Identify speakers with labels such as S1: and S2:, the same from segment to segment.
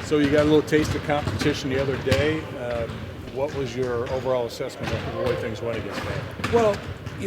S1: So you got a little taste of competition the other day. What was your overall assessment of the way things went against that?
S2: Well,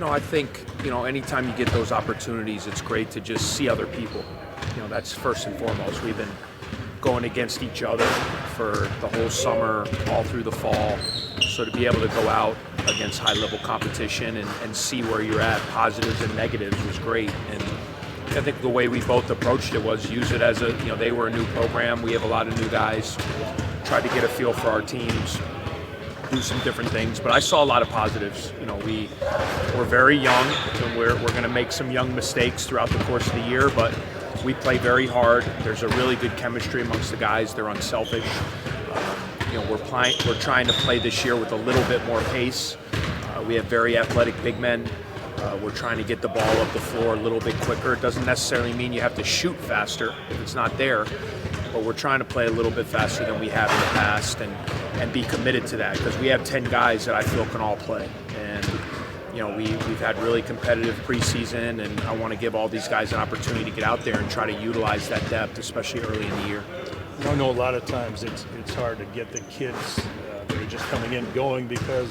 S2: I think, anytime you get those opportunities, it's great to just see other people. That's first and foremost. We've been going against each other for the whole summer, all through the fall. So to be able to go out against high-level competition and see where you're at, positives and negatives, was great. And I think the way we both approached it was use it as they were a new program. We have a lot of new guys. Tried to get a feel for our teams, do some different things, but I saw a lot of positives. We're very young, and we're going to make some young mistakes throughout the course of the year, but we play very hard. There's a really good chemistry amongst the guys. They're unselfish. We're trying to play this year with a little bit more pace. We have very athletic big men. We're trying to get the ball up the floor a little bit quicker. It doesn't necessarily mean you have to shoot faster if it's not there, but we're trying to play a little bit faster than we have in the past and be committed to that, because we have 10 guys that I feel can all play. And we've had really competitive preseason, and I want to give all these guys an opportunity to get out there and try to utilize that depth, especially early in the year.
S1: I know a lot of times it's hard to get the kids that are just coming in going because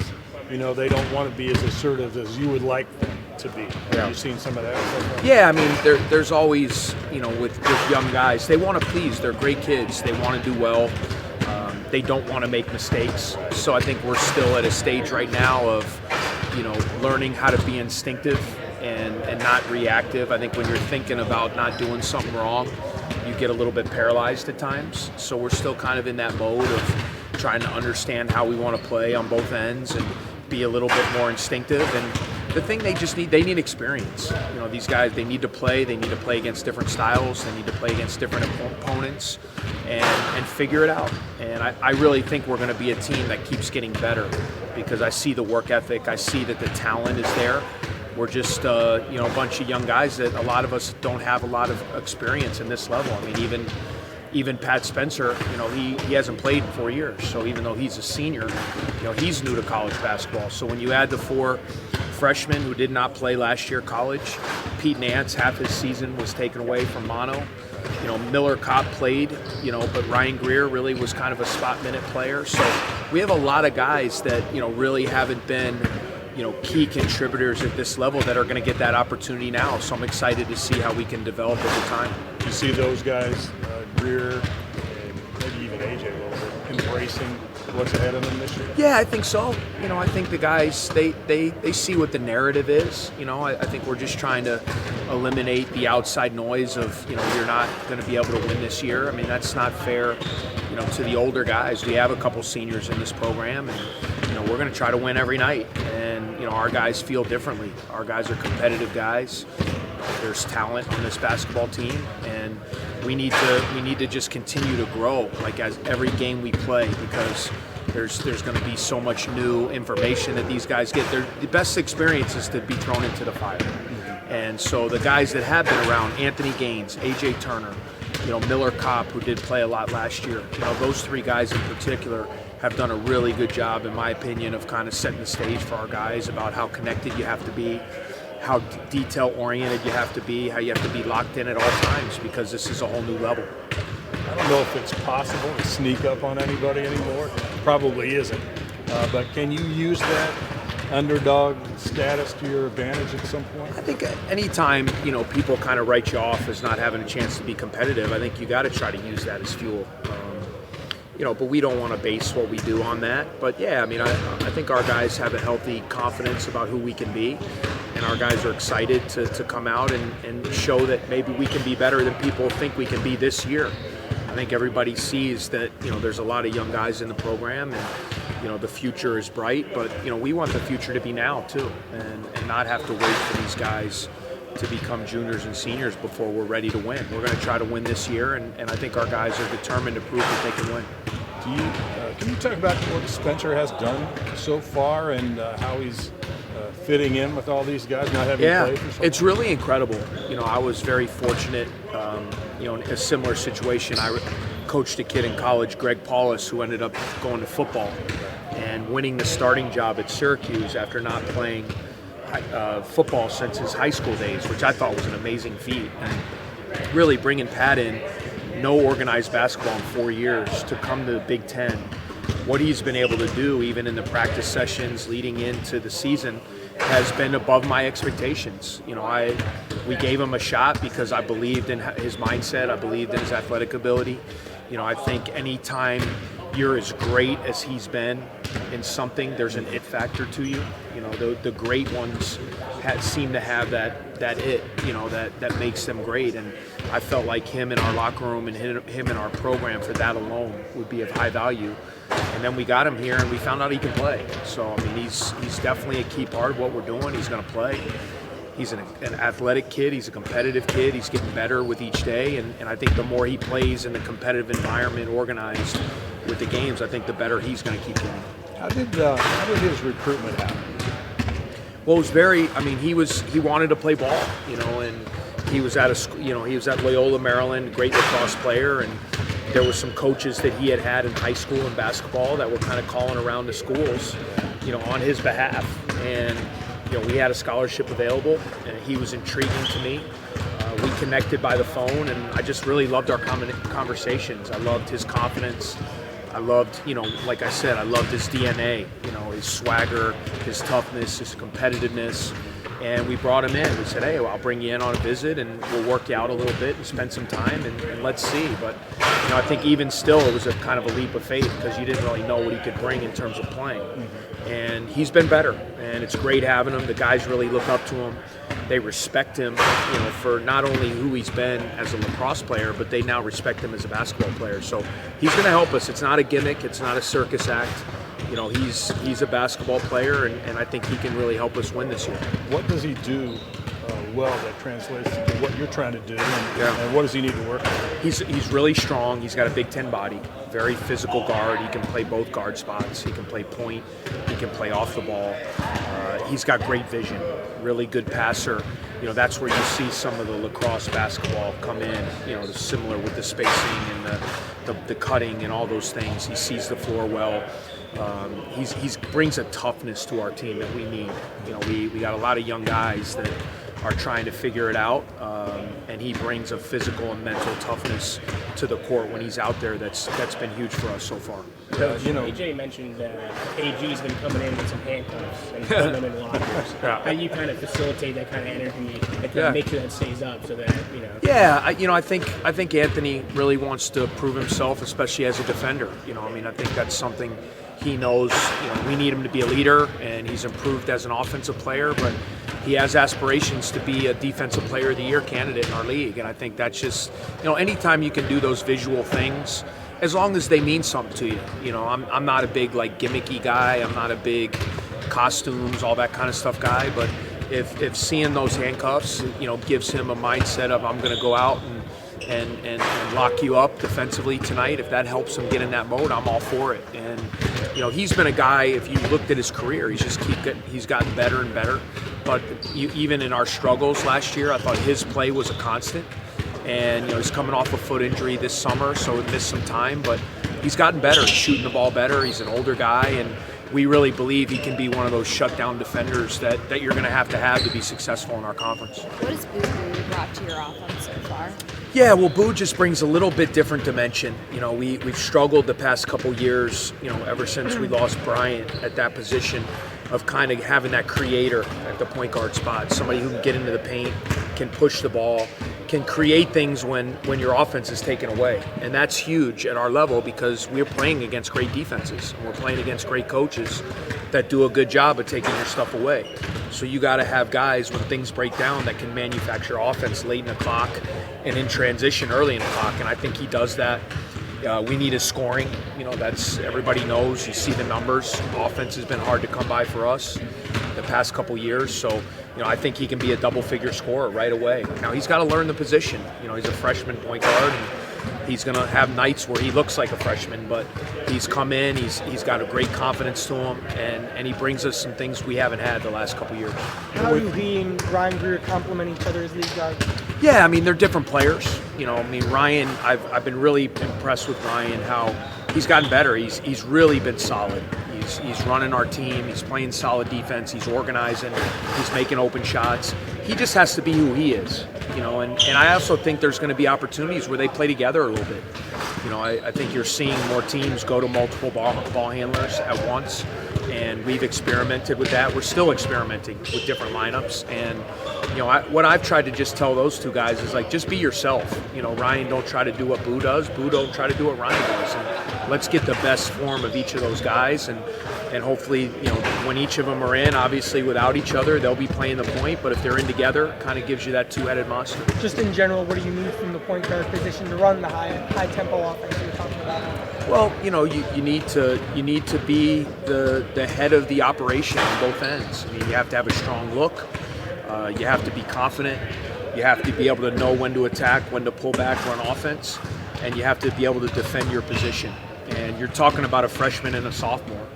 S1: they don't want to be as assertive as you would like them to be. Have you seen some of that?
S2: Yeah, I mean, there's always, with young guys, they want to please. They're great kids. They want to do well. They don't want to make mistakes. So I think we're still at a stage right now of, learning how to be instinctive and not reactive. I think when you're thinking about not doing something wrong, you get a little bit paralyzed at times. So we're still kind of in that mode of trying to understand how we want to play on both ends and be a little bit more instinctive. And the thing they need experience. These guys, they need to play against different styles, they need to play against different opponents and figure it out. And I really think we're going to be a team that keeps getting better, because I see the work ethic, I see that the talent is there. We're just a bunch of young guys that a lot of us don't have a lot of experience in this level. I mean, even Pat Spencer, he hasn't played in 4 years. So even though he's a senior, he's new to college basketball. So when you add the 4 freshmen who did not play last year college, Pete Nance, half his season was taken away from mono. Miller Kopp played, but Ryan Greer really was kind of a spot minute player. So we have a lot of guys that, really haven't been, key contributors at this level that are going to get that opportunity now. So I'm excited to see how we can develop over time.
S1: You see those guys, Greer, and maybe even AJ a little bit, embracing what's ahead of them this year?
S2: Yeah, I think so. I think the guys, they see what the narrative is. I think we're just trying to eliminate the outside noise of, you're not going to be able to win this year. I mean, that's not fair, to the older guys. We have a couple seniors in this program, and, we're going to try to win every night. And, our guys feel differently. Our guys are competitive guys. There's talent on this basketball team, and we need to just continue to grow, like as every game we play, because there's going to be so much new information that these guys get. The best experience is to be thrown into the fire. And so the guys that have been around, Anthony Gaines, AJ Turner, Miller Kopp, who did play a lot last year, those 3 guys in particular have done a really good job, in my opinion, of kind of setting the stage for our guys about how connected you have to be, how detail-oriented you have to be, how you have to be locked in at all times, because this is a whole new level.
S1: I don't know if it's possible to sneak up on anybody anymore. Probably isn't. But can you use that underdog status to your advantage at some point?
S2: I think anytime, people kind of write you off as not having a chance to be competitive, I think you got to try to use that as fuel. But we don't want to base what we do on that. But yeah, I mean, I think our guys have a healthy confidence about who we can be. And our guys are excited to come out and show that maybe we can be better than people think we can be this year. I think everybody sees that, there's a lot of young guys in the program, and, the future is bright. But, we want the future to be now, too, and not have to wait for these guys to become juniors and seniors before we're ready to win. We're going to try to win this year, and I think our guys are determined to prove that they can win.
S1: Can you talk about what Spencer has done so far and how he's fitting in with all these guys, not having played for so long?
S2: It's really incredible. I was very fortunate, in a similar situation. I coached a kid in college, Greg Paulus, who ended up going to football and winning the starting job at Syracuse after not playing football since his high school days, which I thought was an amazing feat. And really bringing Pat in, no organized basketball in 4 years, to come to the Big Ten. What he's been able to do, even in the practice sessions leading into the season, has been above my expectations. We gave him a shot because I believed in his mindset. I believed in his athletic ability. I think anytime you're as great as he's been in something, there's an it factor to you. The great ones seem to have that it, that makes them great. And I felt like him in our locker room and him in our program for that alone would be of high value. And then we got him here and we found out he can play. So, he's definitely a key part of what we're doing. He's going to play. He's an athletic kid. He's a competitive kid. He's getting better with each day. And I think the more he plays in the competitive environment, organized with the games, I think the better he's going to keep getting.
S1: How did his recruitment happen?
S2: Well, it was very. He wanted to play ball, and he was he was at Loyola, Maryland, great lacrosse player, and there were some coaches that he had in high school in basketball that were kind of calling around the schools, on his behalf. And we had a scholarship available, and he was intriguing to me. We connected by the phone, and I just really loved our conversations. I loved his confidence. I loved, like I said, I loved his DNA, his swagger, his toughness, his competitiveness. And we brought him in. We said, hey, well, I'll bring you in on a visit and we'll work you out a little bit and spend some time and let's see. But, I think even still it was a kind of a leap of faith because you didn't really know what he could bring in terms of playing. Mm-hmm. And he's been better, and it's great having him. The guys really look up to him. They respect him, for not only who he's been as a lacrosse player, but they now respect him as a basketball player. So he's going to help us. It's not a gimmick. It's not a circus act. He's a basketball player, and I think he can really help us win this year.
S1: What does he do well that translates to what you're trying to do, and what does he need to work on?
S2: He's really strong. He's got a Big Ten body, very physical guard. He can play both guard spots. He can play point. He can play off the ball. He's got great vision, really good passer. That's where you see some of the lacrosse basketball come in, similar with the spacing and the cutting and all those things. He sees the floor well. He brings a toughness to our team that we need. We got a lot of young guys that are trying to figure it out, and he brings a physical and mental toughness to the court when he's out there. That's been huge for us so far.
S3: AJ mentioned AG's been coming in with some handcuffs and putting them in lockers. How do you kind of facilitate that kind of energy and make sure that stays up so that
S2: Yeah, I think Anthony really wants to prove himself, especially as a defender. I think that's something he knows. We need him to be a leader, and he's improved as an offensive player, but he has aspirations to be a defensive player of the year candidate in our league. And I think that's just, anytime you can do those visual things, as long as they mean something to you. I'm not a big gimmicky guy. I'm not a big costumes, all that kind of stuff guy. But if seeing those handcuffs, gives him a mindset of I'm going to go out and lock you up defensively tonight, if that helps him get in that mode, I'm all for it. And he's been a guy. If you looked at his career, he's gotten better and better. But even in our struggles last year, I thought his play was a constant. And he's coming off a foot injury this summer, so he missed some time. But he's gotten better. He's shooting the ball better. He's an older guy, and we really believe he can be one of those shutdown defenders that you're going to have to be successful in our conference.
S4: What has Boo brought to your offense so far?
S2: Yeah, well, Boo just brings a little bit different dimension. We've struggled the past couple years, ever since we lost Bryant at that position, of kind of having that creator at the point guard spot, somebody who can get into the paint, can push the ball, can create things when your offense is taken away. And that's huge at our level because we're playing against great defenses and we're playing against great coaches that do a good job of taking your stuff away. So you got to have guys when things break down that can manufacture offense late in the clock and in transition early in the clock. And I think he does that. We need his scoring. That's everybody knows. You see the numbers. Offense has been hard to come by for us the past couple years. So, I think he can be a double-figure scorer right away. Now, he's got to learn the position. He's a freshman point guard, and he's going to have nights where he looks like a freshman, but he's come in, he's got a great confidence to him, and he brings us some things we haven't had the last couple years.
S5: How do he and Ryan Greer complement each other as league guards?
S2: Yeah, they're different players. Ryan, I've been really impressed with Ryan, how he's gotten better. He's really been solid. He's running our team. He's playing solid defense. He's organizing. He's making open shots. He just has to be who he is. And I also think there's going to be opportunities where they play together a little bit. I think you're seeing more teams go to multiple ball handlers at once, and we've experimented with that. We're still experimenting with different lineups, and what I've tried to just tell those two guys is like, just be yourself. Ryan, don't try to do what Boo does. Boo, don't try to do what Ryan does. And let's get the best form of each of those guys, and hopefully, when each of them are in, obviously without each other, they'll be playing the point. But if they're in together, it kind of gives you that two-headed monster.
S5: Just in general, what do you need from the point guard position to run the high tempo offense you're talking about?
S2: Well, you need to be the head of the operation on both ends. I mean, you have to have a strong look. You have to be confident. You have to be able to know when to attack, when to pull back, run offense, and you have to be able to defend your position. And you're talking about a freshman and a sophomore.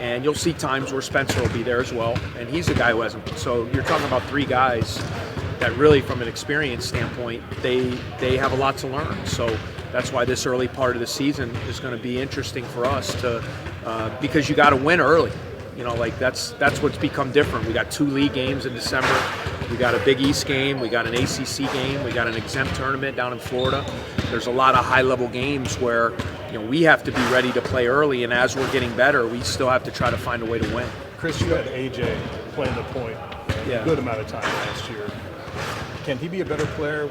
S2: And you'll see times where Spencer will be there as well, and he's a guy who hasn't. So you're talking about three guys that really, from an experience standpoint, they have a lot to learn. So that's why this early part of the season is going to be interesting for us to because you got to win early. That's what's become different. We got 2 league games in December. We got a Big East game. We got an ACC game. We got an exempt tournament down in Florida. There's a lot of high-level games where we have to be ready to play early, and as we're getting better, we still have to try to find a way to win.
S1: Chris, you had AJ playing the point a good amount of time last year. Can he be a better player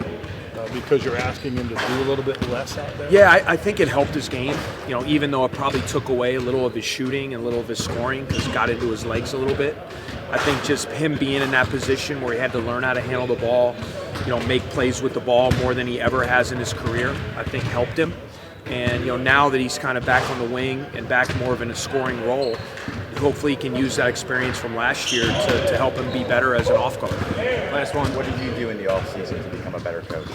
S1: because you're asking him to do a little bit less out there?
S2: Yeah, I think it helped his game, even though it probably took away a little of his shooting and a little of his scoring because it got into his legs a little bit. I think just him being in that position where he had to learn how to handle the ball, make plays with the ball more than he ever has in his career, I think helped him. And now that he's kind of back on the wing and back more of in a scoring role, hopefully he can use that experience from last year to help him be better as an off guard.
S6: Last one, what did you do in the offseason to become a better coach?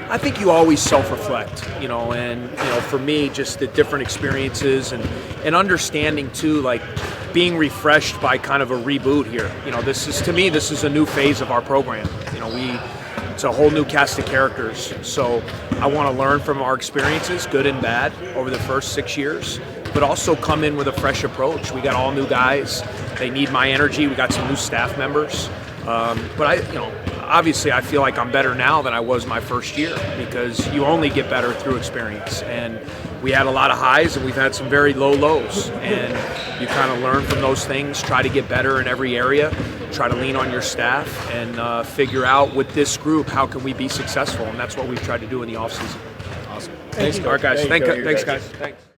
S2: I think you always self-reflect, and for me, just the different experiences and understanding too, like being refreshed by kind of a reboot here. This is a new phase of our program. It's a whole new cast of characters. So I want to learn from our experiences, good and bad, over the first 6 years, but also come in with a fresh approach. We got all new guys. They need my energy. We got some new staff members. But obviously I feel like I'm better now than I was my first year because you only get better through experience. And we had a lot of highs and we've had some very low lows. And you kind of learn from those things, try to get better in every area, try to lean on your staff and figure out with this group, how can we be successful? And that's what we've tried to do in the offseason.
S6: Awesome.
S2: Thanks, guys. Thanks, guys. Thanks.